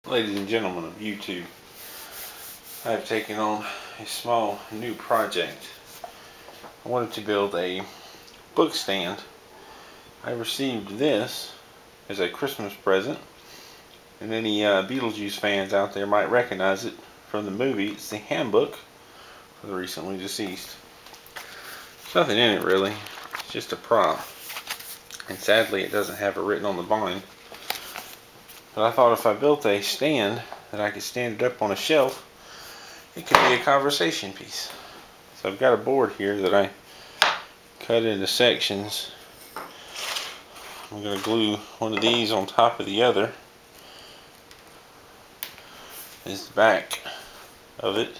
Ladies and gentlemen of YouTube, I have taken on a small new project. I wanted to build a book stand. I received this as a Christmas present, and any Beetlejuice fans out there might recognize it from the movie. It's the handbook for the recently deceased. There's nothing in it really, it's just a prop, and sadly it doesn't have it written on the bind. But I thought if I built a stand that I could stand it up on a shelf, it could be a conversation piece. So I've got a board here that I cut into sections. I'm going to glue one of these on top of the other as the back of it.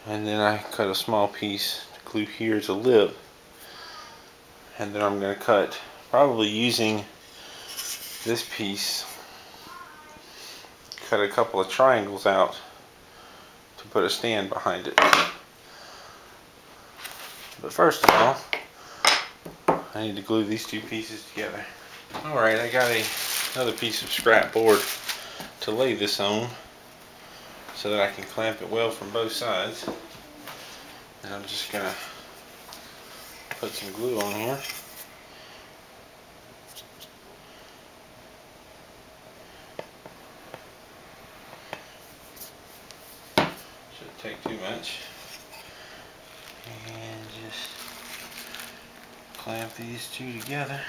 And then I cut a small piece to glue here as a lip. And then I'm going to cut, probably using this piece, cut a couple of triangles out to put a stand behind it. But first of all, I need to glue these two pieces together. Alright, I got another piece of scrap board to lay this on so that I can clamp it well from both sides. And I'm just going to put some glue on here. Shouldn't take too much. And just clamp these two together.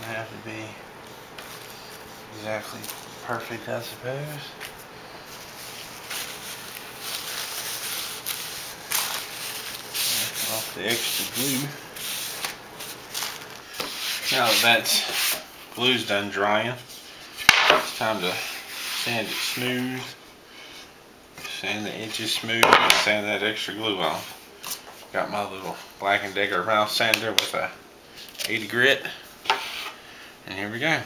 Doesn't have to be exactly perfect, I suppose. Off the extra glue. Now that that's glue's done drying, it's time to sand it smooth. Sand the edges smooth and sand that extra glue off. Got my little Black & Decker mouth sander with a 80 grit. And here we go.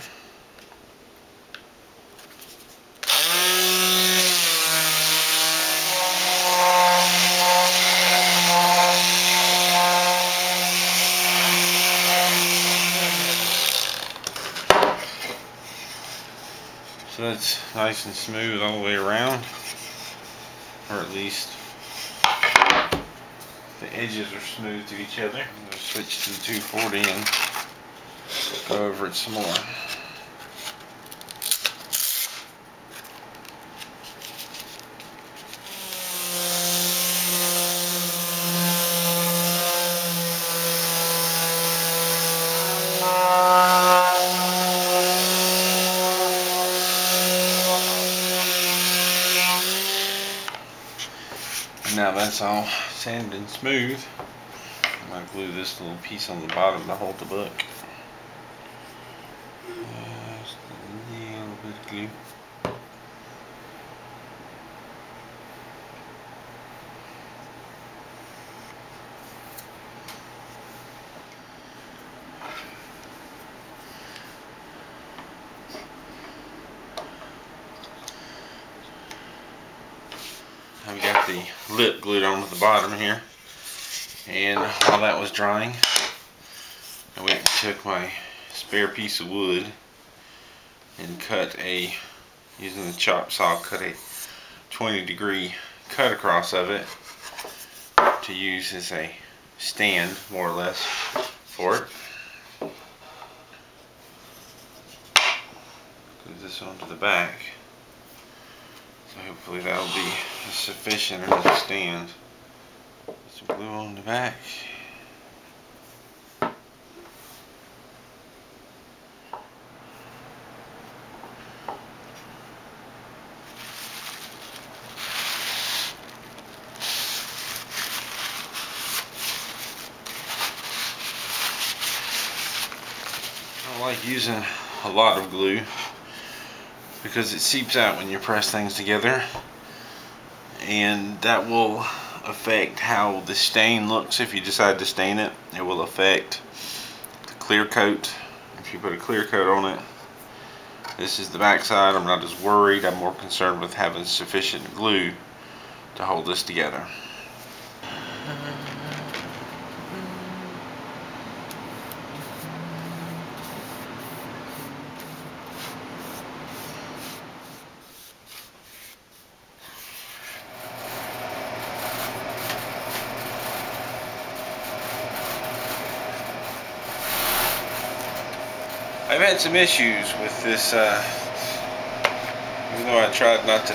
So that's nice and smooth all the way around, or at least the edges are smooth to each other. I'm going to switch to the 240 and go over it some more. Now that's all sanded and smooth, I'm going to glue this little piece on the bottom to hold the book. Just a little bit of glue. I've got the lip glued onto the bottom here, and while that was drying, I went and took my spare piece of wood and cut using the chop saw, cut a 20-degree cut across of it to use as a stand, more or less, for it. Glue this onto the back. So hopefully that'll be sufficient as a stand. Put some glue on the back. I like using a lot of glue because it seeps out when you press things together, and that will affect how the stain looks if you decide to stain it. It will affect the clear coat if you put a clear coat on it. This is the back side. I'm not as worried. I'm more concerned with having sufficient glue to hold this together. I've had some issues with this, even though I tried not to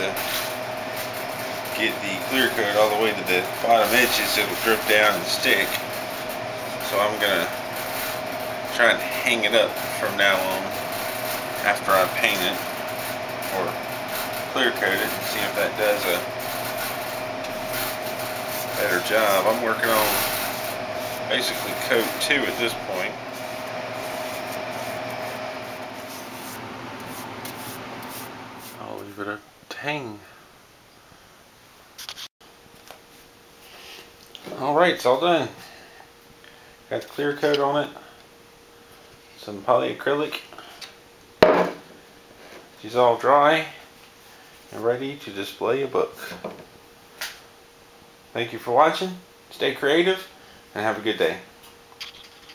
get the clear coat all the way to the bottom edges, it'll drip down and stick. So I'm gonna try and hang it up from now on after I paint it or clear coat it and see if that does a better job. I'm working on basically coat 2 at this point. I'll leave it to hang. Alright, it's all done. Got the clear coat on it. Some polyacrylic. She's all dry and ready to display a book. Thank you for watching. Stay creative and have a good day.